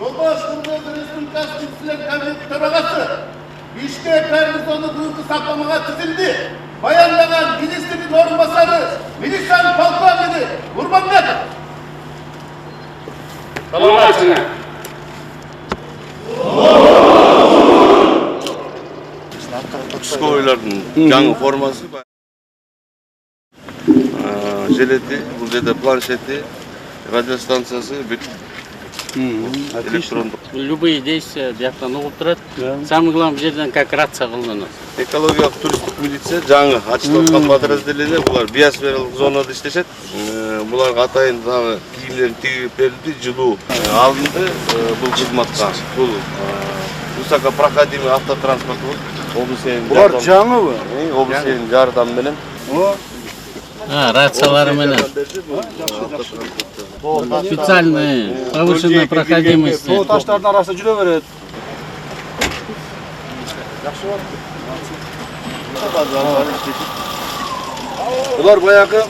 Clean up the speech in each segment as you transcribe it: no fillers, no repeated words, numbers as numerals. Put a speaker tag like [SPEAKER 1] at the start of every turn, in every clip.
[SPEAKER 1] Жолдош Кыргыз Республикасы Министрлер Кабинети төрагасы Бишкек гарнизону буюрку сактамага тизилди. Баяндаган министрдин орун басары милициянын полковниги Урманбетов.
[SPEAKER 2] Саламатсыңар.
[SPEAKER 3] Түскі ойлардың жаңы формасы желети, бұл жерде планшети, радиостанциясы, электрондық.
[SPEAKER 2] Любые действия бияқтан оғып тұрады. Самый главный жерден как рация қылдыңыз.
[SPEAKER 3] Экологиялық туристік милиция жаңы ачылған подразделение, бұлар биосфералық зонада іштешет. Бұларға атайын киімдерін тегіп берілді, жылу алынды бұл қызматқа. Бұл высокопроходимый автотранспорт бұл.
[SPEAKER 4] Бұлар жаңы бі?
[SPEAKER 3] Облысының жардам менен.
[SPEAKER 2] Рациялары менен. Специальные, повышенная проходимость.
[SPEAKER 4] Сол таштардың арасында жүре береді. Бұлар баяғы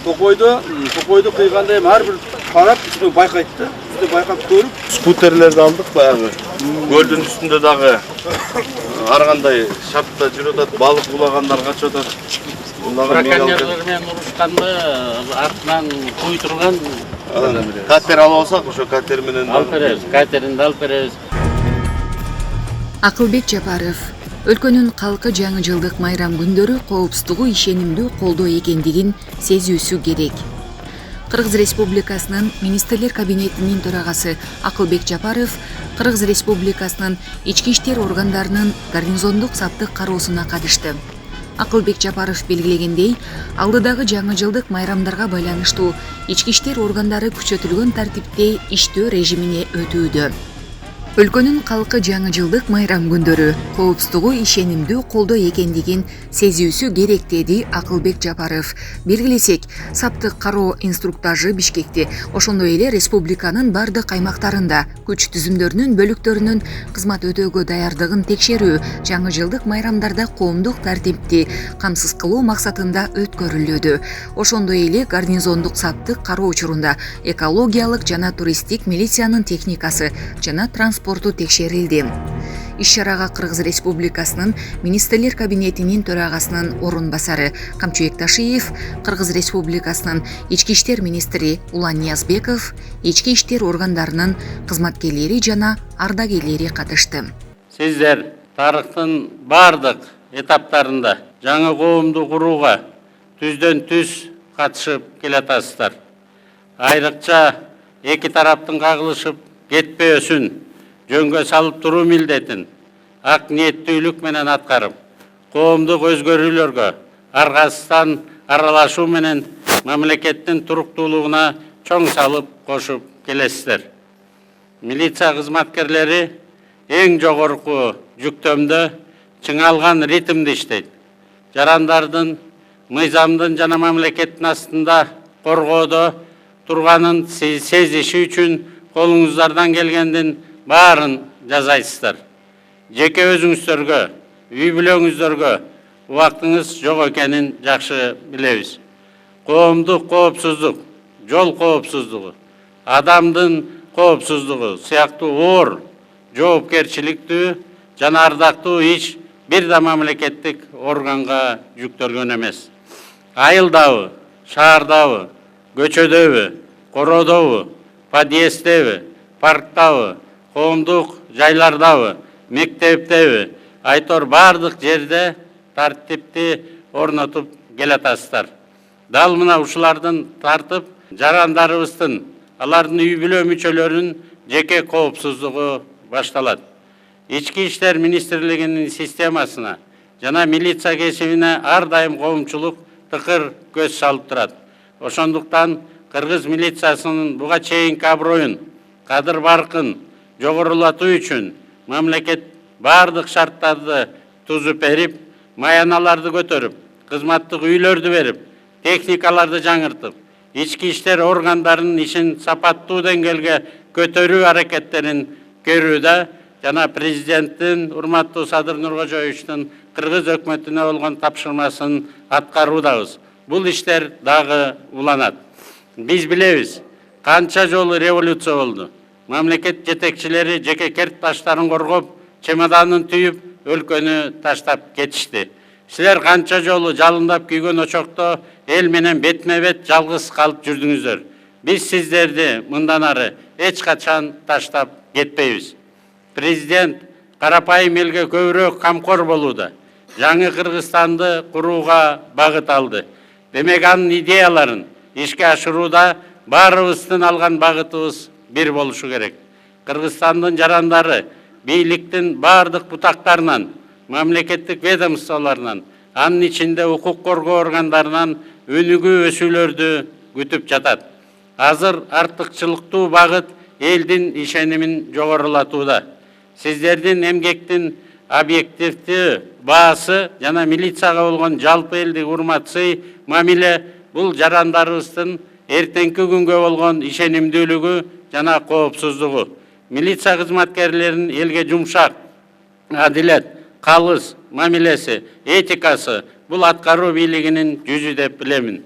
[SPEAKER 4] тоқойды қиғанда әрбір қарап үстіне байқайды. Үстіне байқап көріп.
[SPEAKER 3] Скутерлерді алдық баяғы. Көлдің үстінде дағы арғандай шартта жүреді, балық булағандар қачады.
[SPEAKER 2] Браконьерлермен ұрысқанды артынан қой тұрған.
[SPEAKER 3] Катер алып алсақ, ошо катер менен
[SPEAKER 2] Алып беребиз, катеринди алып беребиз.
[SPEAKER 5] Акылбек Жапаров өлкөнүн калкы жаңы жылдык майрам күндөрү коопсуздугу ишенимдүү колдоо экендигин сезүүсү керек. Кыргыз Республикасынын Министрлер Кабинетинин төрагасы Акылбек Жапаров Кыргыз Республикасынын ички иштер органдарынын гарнизондук саптык кароосуна катышты. Акылбек Жапаров белгилегендей, алдыдагы жаңы жылдык майрамдарга байланыштуу ички иштер органдары күчөтүлгөн тартипте иштөө режимине өтүүдө. Өлкөнүн калкы жаңы жылдык майрам күндөрү коопсуздугу ишенимдүү колдоо экендигин сезүүсү керек деди Акылбек Жапаров. Белгилесек, саптык кароо инструктажы Бишкекте, ошондой эле республиканын бардык аймактарында күч түзүмдөрүнүн бөлүктөрүнүн кызмат өтөөгө даярдыгын текшерүү жаңы жылдык майрамдарда коомдук тартипти камсыз кылуу максатында өткөрүлүүдө. Ошондой эле гарнизондук саптык кароо учурунда экологиялык жана туристтик милициянын техникасы жана транспорту текшерилди. Иш-чарага Кыргыз Республикасынын Министрлер Кабинетинин төрагасынын орун басары Камчыбек Ташиев, Кыргыз Республикасынын ички иштер министри Улан Ниязбеков, ички иштер органдарынын кызматкерлери жана ардагерлери катышты.
[SPEAKER 2] Сиздер тарыхтын бардык этаптарында жаңы коомду курууга түздөн түз катышып келатасыздар. Айрыкча эки тараптын кагылышып кетпөөсүн жөнгө салып туруу милдетин ак ниеттүүлүк менен аткарып, коомдук өзгөрүүлөргө аргасыздан аралашуу менен мамлекеттин туруктуулугуна чоң салып кошуп келесиздер. Милиция кызматкерлери эң жогорку жүктөмдө чыңалган ритмде иштейт. Жарандардын, мыйзамдын жана мамлекеттин астында коргоодо турганын сезиши үчүн колуңуздардан келгендин баарын жасайсыздар. Жеке өзүңүздөргө, үй бүлөңүздөргө убактыңыз жок экенин жакшы билебиз. Коомдук коопсуздук, жол коопсуздугу, адамдын коопсуздугу сыяктуу оор, жоопкерчиликтүү жана ардактуу иш бир да мамлекеттик органга жүктөлгөн эмес. Айылдабы, шаардабы, көчөдөбү, короодобу, подъезддеби, парктабы, коомдук жайлардабы, мектептеби, айтор бардык жерде тартипти орнотуп келатасыздар. Дал мына ушулардын тартып, жарандарыбыздын, алардын үй бүлө мүчөлөрүнүн жеке коопсуздугу башталат. Ички иштер министрлигинин системасына жана милиция кесибине ар дайым коомчулук тыкыр көз салып турат. Ошондуктан Кыргыз милициясынын буга чейинки аброюн, кадыр баркын жогорулатуу үчүн мамлекет бардык шарттарды тузуп берип, маяналарды көтөрүп, кызматтык үйлөрдү берип, техникаларды жаңыртып, ички иштер органдарынын ишин сапаттуу деңгээлге көтөрүү аракеттерин көрүүдө жана президенттин урматтуу Садыр Нуркожоевичтин Кыргыз өкмөтүнө болгон тапшырмасын аткаруудабыз. Бул иштер дагы уланат. Биз билебиз, канча жолу революция болду. мамлекет жетекчилери жеке керт таштарын коргоп, чемоданын түйүп, өлкөнү таштап кетишти. Силер канча жолу жалындап күйгөн очокто эл менен бетме-бет жалгыз калып жүрдүңүздөр. Биз сиздерди мындан ары эч качан таштап кетпейбиз. Президент карапайым элге көбүрөөк камкор болууда. Жаңы Кыргызстанды курууга багыт алды. Демек анын идеяларын ишке ашырууда баарыбыздын алган багытыбыз бир болушу керек. Кыргызстандын жарандары бийликтин баардык бутактарынан, мамлекеттик ведомстволорунан, анын ичинде укук коргоо органдарынан өнүгүү өсүүлөрдү күтүп жатат. Азыр артыкчылыктуу багыт элдин ишенимин жогорулатууда. Сиздердин эмгектин объективдүү баасы жана милицияга болгон жалпы элдик урмат, сый, мамиле бул жарандарыбыздын эртеңки күнгө болгон ишенимдүүлүгү жана коопсуздугу. Милиция кызматкерлеринин элге жумшак, адилет, калыс мамилеси, этикасы бул аткаруу бийлигинин жүзү деп билемин.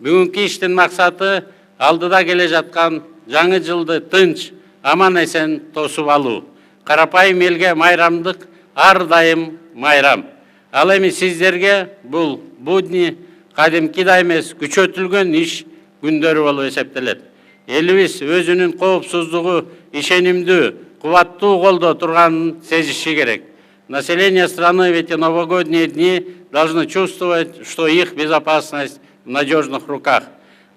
[SPEAKER 2] Бүгүнкү иштин максаты алдыда келе жаткан жаңы жылды тынч, аман эсен тосуп алуу. Карапайым элге майрамдык ар дайым майрам. Ал эми сиздерге бул будни кадимки да эмес, күчөтүлгөн иш күндөрү болуп эсептелет. Элибиз өзүнүн коопсуздугу ишенимдүү, кубаттуу колдо турганын сезиши керек. Население страны в эти новогодние дни должно чувствовать, что их безопасность в надежных руках.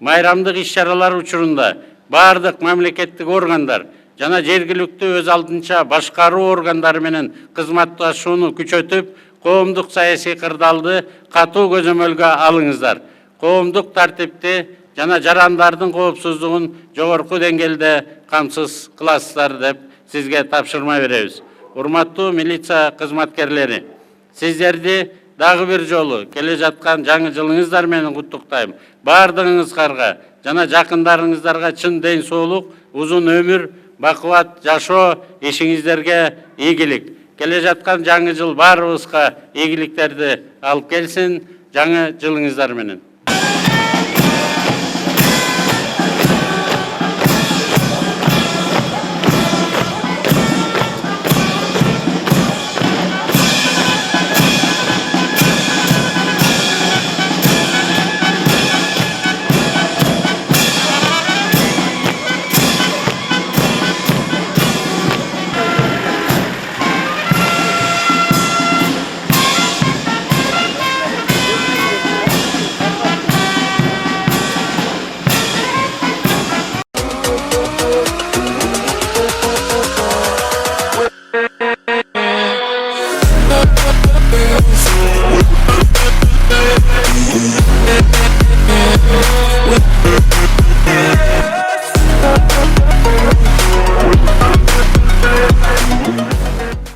[SPEAKER 2] Майрамдык иш-чаралар учурунда баардык мамлекеттик органдар жана жергиликтүү өз алдынча башкаруу органдары менен кызматташууну күчөтүп, коомдук саясий кырдаалды катуу көзөмөлгө алыңыздар. Коомдук тартипти жана жарандардын коопсуздугун жогорку деңгээлде камсыз кыласыздар деп сизге тапшырма беребиз. Урматтуу милиция кызматкерлери, сиздерди дагы бир жолу келе жаткан жаңы жылыңыздар менен куттуктайм. Баардыгыңыздарга жана жакындарыңыздарга чын ден соолук, узун өмүр, бакубат жашоо, ишиңиздерге ийгилик. Келе жаткан жаңы жыл баарыбызга ийгиликтерди алып келсин. Жаңы жылыңыздар менен.
[SPEAKER 6] We'll be right back.